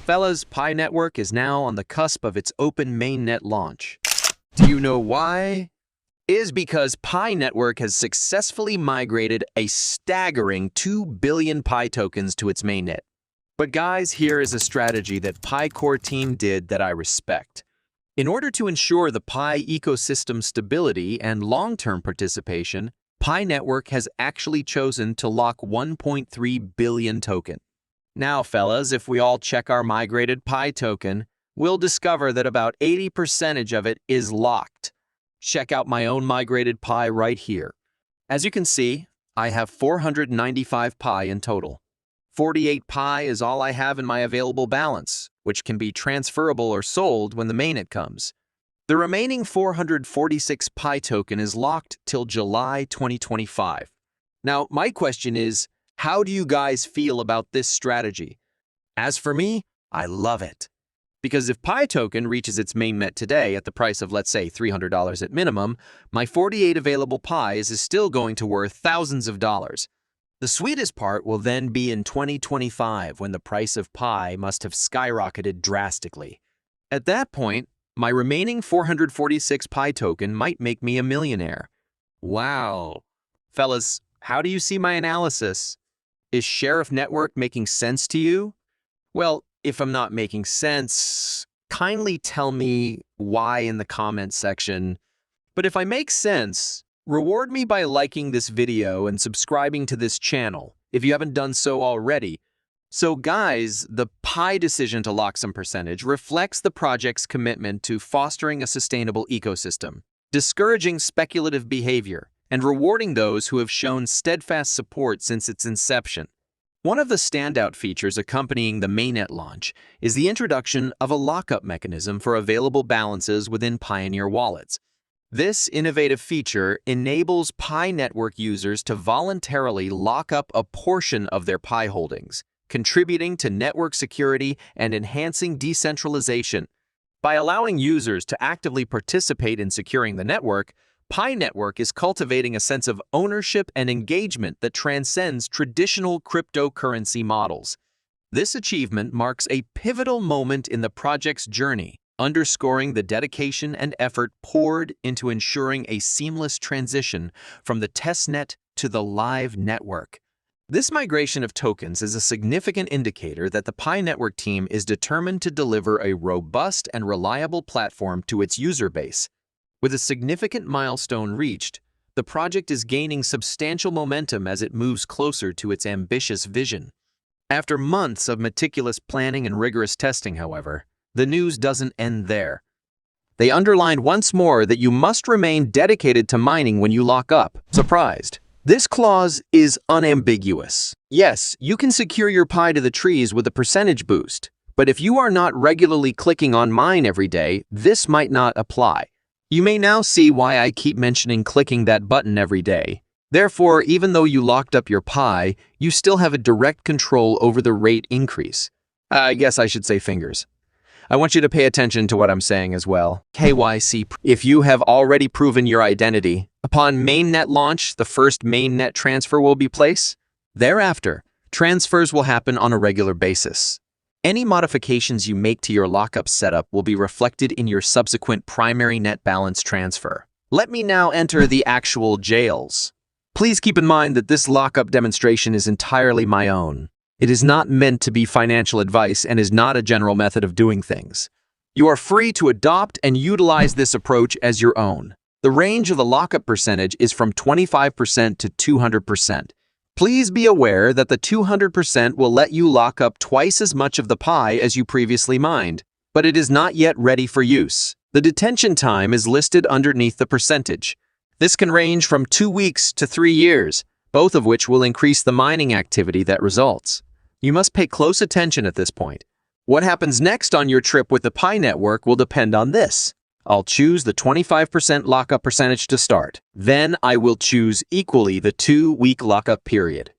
Fellas, Pi Network is now on the cusp of its open mainnet launch. Do you know why? Is because Pi Network has successfully migrated a staggering 2 billion Pi tokens to its mainnet. But guys, here is a strategy that Pi Core team did that I respect. In order to ensure the Pi ecosystem stability and long-term participation, Pi Network has actually chosen to lock 1.3 billion token. Now, fellas, if we all check our migrated Pi token, we'll discover that about 80% of it is locked. Check out my own migrated Pi right here. As you can see, I have 495 Pi in total. 48 Pi is all I have in my available balance, which can be transferable or sold when the mainnet comes. The remaining 446 Pi token is locked till July 2025. Now, my question is, how do you guys feel about this strategy? As for me, I love it. Because if Pi token reaches its mainnet today at the price of, let's say, $300 at minimum, my 48 available Pis is still going to worth thousands of dollars. The sweetest part will then be in 2025 when the price of Pi must have skyrocketed drastically. At that point, my remaining 446 Pi token might make me a millionaire. Wow. Fellas, how do you see my analysis? Is Sheriff Network making sense to you? Well, if I'm not making sense, kindly tell me why in the comments section. But if I make sense, reward me by liking this video and subscribing to this channel if you haven't done so already. So guys, the Pi decision to lock some percentage reflects the project's commitment to fostering a sustainable ecosystem, discouraging speculative behavior, and rewarding those who have shown steadfast support since its inception. One of the standout features accompanying the mainnet launch is the introduction of a lockup mechanism for available balances within Pioneer wallets. This innovative feature enables Pi Network users to voluntarily lock up a portion of their Pi holdings, contributing to network security and enhancing decentralization. By allowing users to actively participate in securing the network, Pi Network is cultivating a sense of ownership and engagement that transcends traditional cryptocurrency models. This achievement marks a pivotal moment in the project's journey, underscoring the dedication and effort poured into ensuring a seamless transition from the testnet to the live network. This migration of tokens is a significant indicator that the Pi Network team is determined to deliver a robust and reliable platform to its user base. With a significant milestone reached, the project is gaining substantial momentum as it moves closer to its ambitious vision. After months of meticulous planning and rigorous testing, however, the news doesn't end there. They underlined once more that you must remain dedicated to mining when you lock up. Surprised? This clause is unambiguous. Yes, you can secure your Pi to the trees with a percentage boost, but if you are not regularly clicking on mine every day, this might not apply. You may now see why I keep mentioning clicking that button every day. Therefore, even though you locked up your Pi, you still have a direct control over the rate increase. I guess I should say fingers. I want you to pay attention to what I'm saying as well. KYC. If you have already proven your identity, upon mainnet launch, the first mainnet transfer will be placed. Thereafter, transfers will happen on a regular basis. Any modifications you make to your lockup setup will be reflected in your subsequent primary net balance transfer. Let me now enter the actual jails. Please keep in mind that this lockup demonstration is entirely my own. It is not meant to be financial advice and is not a general method of doing things. You are free to adopt and utilize this approach as your own. The range of the lockup percentage is from 25% to 200%. Please be aware that the 200% will let you lock up twice as much of the Pi as you previously mined, but it is not yet ready for use. The detention time is listed underneath the percentage. This can range from 2 weeks to 3 years, both of which will increase the mining activity that results. You must pay close attention at this point. What happens next on your trip with the Pi Network will depend on this. I'll choose the 25% lockup percentage to start. Then I will choose equally the 2-week lockup period.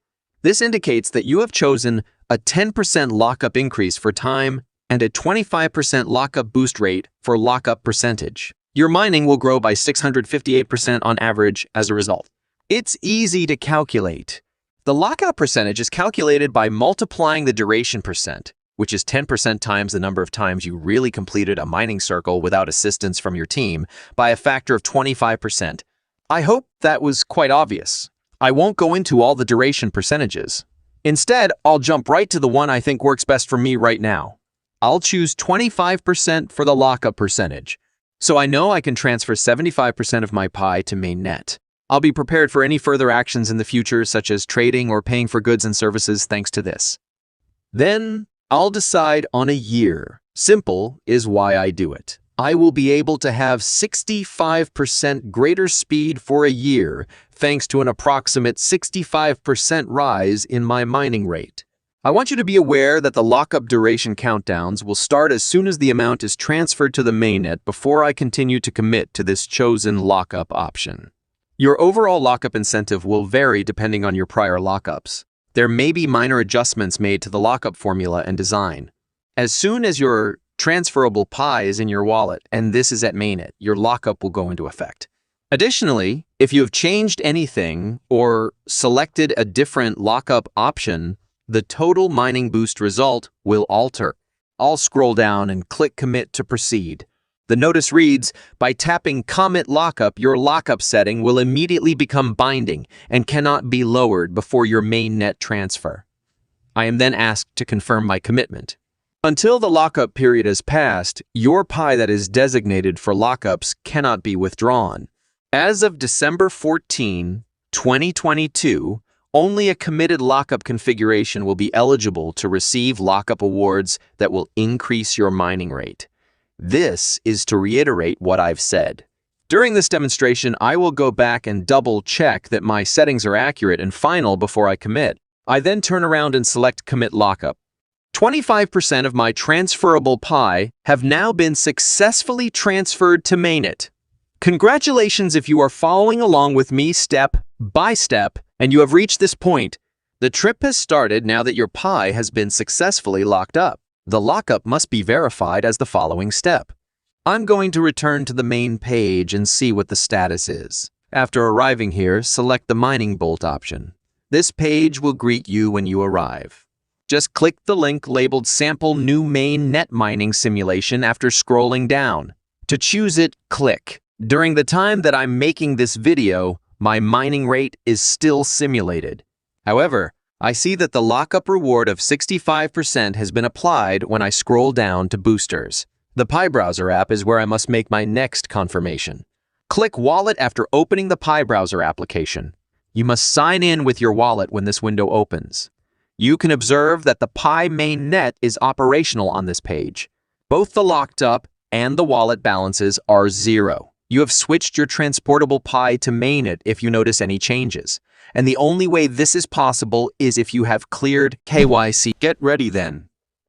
This indicates that you have chosen a 10% lockup increase for time and a 25% lockup boost rate for lockup percentage. Your mining will grow by 658% on average as a result. It's easy to calculate. The lockout percentage is calculated by multiplying the duration percent, which is 10% times the number of times you really completed a mining circle without assistance from your team, by a factor of 25%. I hope that was quite obvious. I won't go into all the duration percentages. Instead, I'll jump right to the one I think works best for me right now. I'll choose 25% for the lockup percentage, so I know I can transfer 75% of my pie to mainnet. I'll be prepared for any further actions in the future, such as trading or paying for goods and services thanks to this. Then, I'll decide on a year. Simple is why I do it. I will be able to have 65% greater speed for a year thanks to an approximate 65% rise in my mining rate. I want you to be aware that the lockup duration countdowns will start as soon as the amount is transferred to the mainnet before I continue to commit to this chosen lockup option. Your overall lockup incentive will vary depending on your prior lockups. There may be minor adjustments made to the lockup formula and design. As soon as your transferable pie is in your wallet and this is at mainnet, your lockup will go into effect. Additionally, if you have changed anything or selected a different lockup option, the total mining boost result will alter. I'll scroll down and click Commit to proceed. The notice reads, by tapping Commit Lockup, your lockup setting will immediately become binding and cannot be lowered before your mainnet transfer. I am then asked to confirm my commitment. Until the lockup period has passed, your pie that is designated for lockups cannot be withdrawn. As of December 14, 2022, only a committed lockup configuration will be eligible to receive lockup awards that will increase your mining rate. This is to reiterate what I've said. During this demonstration, I will go back and double-check that my settings are accurate and final before I commit. I then turn around and select Commit Lockup. 25% of my transferable pie have now been successfully transferred to mainnet. Congratulations if you are following along with me step by step and you have reached this point. The trip has started now that your pie has been successfully locked up. The lockup must be verified as the following step. I'm going to return to the main page and see what the status is. After arriving here, select the mining bolt option. This page will greet you when you arrive. Just click the link labeled Sample New Mainnet Mining Simulation after scrolling down. To choose it, click. During the time that I'm making this video, my mining rate is still simulated. However, I see that the lockup reward of 65% has been applied when I scroll down to Boosters. The Pi Browser app is where I must make my next confirmation. Click Wallet after opening the Pi Browser application. You must sign in with your wallet when this window opens. You can observe that the Pi mainnet is operational on this page. Both the locked up and the wallet balances are 0. You have switched your transportable pie to mainnet if you notice any changes. And the only way this is possible is if you have cleared KYC. Get ready then.